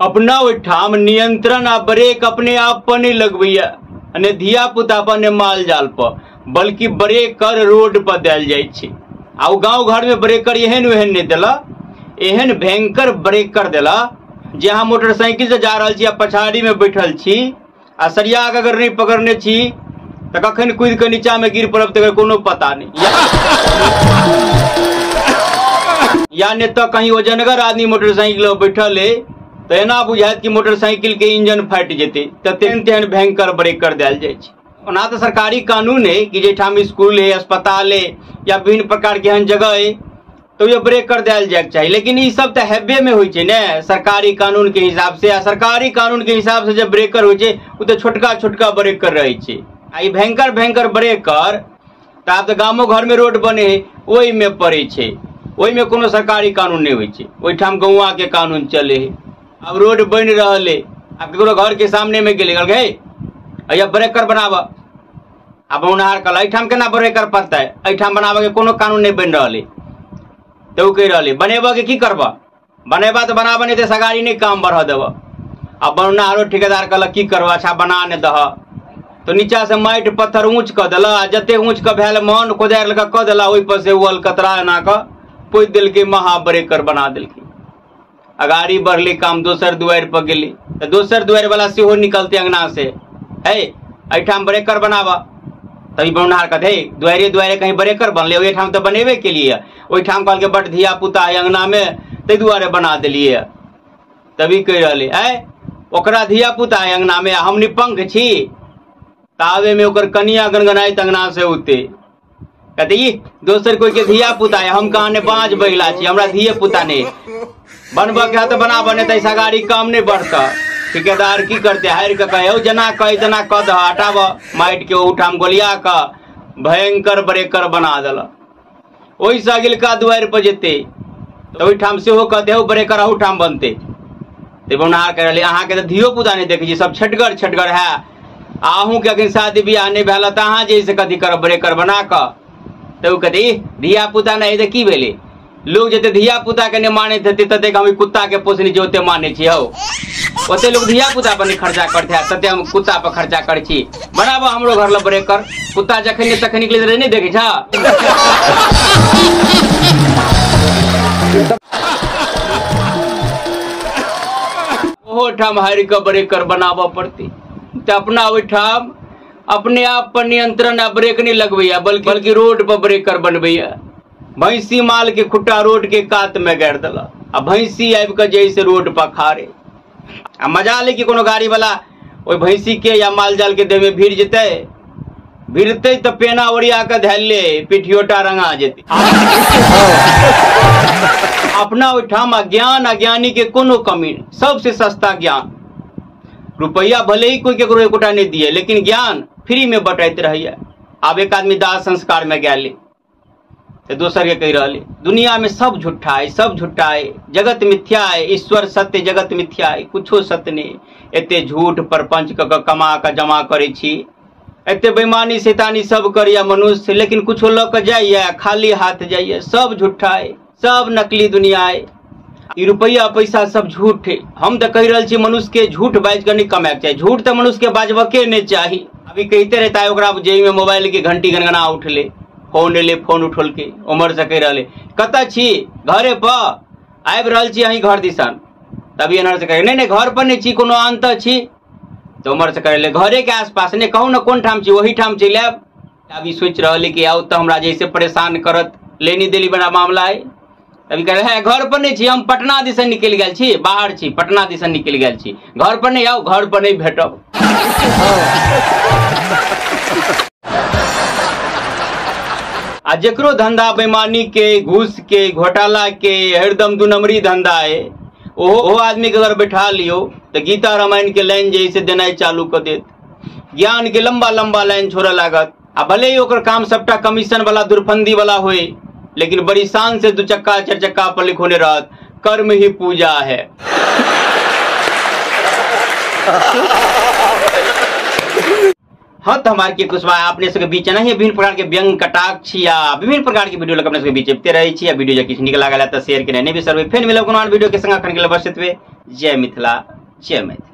अपना ओठाम नियंत्रण आ ब्रेक अपने आप पर नहीं लगबैया अने धिया पुता पर ने माल जाल पर, बल्कि ब्रेकर रोड पर दिल जाय छै। आ गाँव घर में ब्रेकर एहन ओहन नहीं दिला, एहन भयंकर ब्रेकर दिला जे अहाँ मोटरसाइकिल से जा रहा छी आ पछाड़ी में बैठल छी आ सरिया अगर नहीं पकड़ने छी तो कखन कूद के नीचा में गिर पड़ब तकर कोनो पता नहीं। या नहीं तो कहीं वजनगर आदमी मोटरसाइकिल बैठल है तो एना बुझात कि मोटरसाइकिल के इंजन फाट जेते, तेहन तेहन भयंकर ब्रेकर दिल जाय छै। ओना तो सरकारी कानून है कि जेठाम स्कूल है, अस्पताल है या विभिन्न प्रकार के एहन जगह है तो ये ब्रेकर दिल जाए चाहिए, लेकिन ये सब तो हेबे में हो सरकारी कानून के हिसाब से। सरकारी कानून के हिसाब से जब ब्रेकर हो तो छोटका छोटका ब्रेकर रहे छै। आई भयंकर भयंकर ब्रेकर तो आप तो गाँवों घर में रोड बने वही में पड़े छै, वही में कोनो सरकारी कानून नहीं हो, ओहिठाम गौवा के कानून चले है। अब रोड बन रहा है, अब केकरो घर के सामने में गेले अया ब्रेकर बनाब, अब उनहार कल एठाम केना ब्रेकर पड़ता है, एठाम बनाबे के कोनो कानून नहीं बन रहा है तो कह रहा बनेब के की करब, बनेबा तो बनाब नहीं तो सगारी नहीं काम बढ़ देव। अब बनहारो ठेकेदार कहल की करब, अच्छा बना ने दह तो नीचा से माटि पत्थर ऊँच क दिला, जते ऊँच क भेल मन कोदार लगा क दिला, ओहि पर से उल कतरा एना क पोति दिलकै, महा ब्रेकर बना दिलकै। अगाड़ी बढ़ले काम दोसर दुआरि पर गेली तो दोसर दुआरि वाला सेहो निकलते अंगना से, है एठाम ब्रेकर बनाबा, तभी बनहार कहते दुआरे दुआरे कहीं ब्रेकर बनले, ओहिठाम तो बनेबे के लिए, ओहिठाम कहल के बट धिया पुता है अंगना में ते दुआरे बना दिलिए। तभी कह रहे है ओकरा धिया पुता है अंगना में, हम निपंख छी तावे में ओकर कनिया गनगनाइत अंगना से उते कहते दोसर कोई के धिया पुता है, हम कहा ने बाँझ बहिला छी, हमरा धिये पुता ने बनब के तो बना बने तो ऐसा गाड़ी काम नहीं बढ़ता। ठेकेदार की करते हार के कहे जना जना क दह हटाब माटि के उठाम गोलिया का भयंकर ब्रेकर बना दिल, वही से अगिलका दुआरि पर जेते तो ओहिठाम सेहो कहते हो ब्रेकर अहूठाम बनते। तो बनहार कह रहे अहाँ के तो धियो पुता नहीं देखे सब छटगर छटगर है, आहू के अखन शादी बियाह नहीं भेल तो अहाँ जैसे कथी कर ब्रेकर बना क, तो कहते धिया पुता नहीं तो की भेले, लोग जते धिया पुता के नहीं माने थे तते हम कुत्ता के पोसनी जे ओते माने छी, हो ओते लोग धिया पुता पर नहीं खर्चा करते हैं, तते हम कुत्ता पर खर्चा कर छी। बनाबो हमरो घर ल ब्रेकर, कुत्ता जखन तखन निकले रहे नहीं देखे छा। ओहो ठाम हारि के ब्रेकर बनाबो पड़ती तो अपना ओहिठाम अपने आप पर नियंत्रण आ ब्रेक नहीं लगबैया, बल्कि रोड पर ब्रेकर बनबैया। भैंसी माल के खुट्टा रोड के कात में गाड़ दिला, आ भैंसी आबि के जैसे रोड पर खारे आ मजा ले कि कोनो गाड़ी वाला ओहि भैंसी के या माल जाल के देह में भीड़ जेते, भिड़ते तो पेना ओरिया के धैले पिठियोटा रंगा जेते। अपना ओहिठाम ज्ञान अज्ञानी के कोनो कमी नहीं, सबसे सस्ता ज्ञान। रुपया भले ही कोई केकरो एकोटा नहीं दिए, लेकिन ज्ञान फ्री में बटाइत रहिए। आब एक आदमी दाह संस्कार में गए तो दोसर के कह रहे दुनिया में सब झूठा है, सब झूठा है, जगत मिथ्या है, ईश्वर सत्य जगत मिथ्या है, कुछो सत्य नहीं। एते झूठ परपंच कमा के जमा करे छी, एते बेईमानी शैतानी सब करिया मनुष्य, लेकिन कुछो ल के जाइए खाली हाथ जाइए, सब झूठा है, सब नकली दुनिया है। ई रुपया पैसा सब झूठ है। हम तो कह रहे मनुष्य के झूठ बाज कर नहीं कमाए चाहिए, झूठ तो मनुष्य के बाजबके नहीं चाहिए। अभी कहते रहता है ओकरा जेबी में मोबाइल के घंटी गनगना उठले, फोन ले फोन उठल के उमर से कह रहे कत छी, घरे पर आबि रहल छी अहीं घर दिसन। तभी एनर से कहे नहीं घर पर नहीं छी, कोनो अंत छी। तो उमर से कह रहे घरे के आसपास नहीं, कहू ना कौन ठाम छी, वही ठाम चलि आब। अभी सोच रहे कि आओ तो हमरा जैसे परेशान करत, लेनी देली बड़ा मामला है। अभी कह रहे घर पर नहीं छी, हम पटना दिसन निकल गए छी, बाहर छी, पटना दिसन निकल गए छी, घर पर नहीं आओ, घर पर नहीं भेटब। आ जेकरो धंधा बेईमानी के, घूस के, घोटाला के, हरदम दू नंबरी धंधा है, ओहो आदमी के अगर बैठा लियो तो गीता रामायण के लाइन जैसे देना चालू कर देत, ज्ञान के लंबा लंबा लाइन छोड़ लागत। आ भले ही ओकर काम सबटा कमीशन वाला दुर्फंदी वाला होए, लेकिन बड़ी शान से 2 चक्का 4 चक्का पर लिखोने रहत कर्म ही पूजा है। हाँ तो हमारे के कुछ अपने सबके बीच नहीं है विभिन्न प्रकार के व्यंग कटाक्ष या विभिन्न प्रकार की वीडियो अपने सबके बीच चलते रहे छी। वीडियो जो किसी निकला गया तो शेयर के नहीं भी सर्वे फिर मिले वीडियो के संग जय मिथिला। जय मैथिली।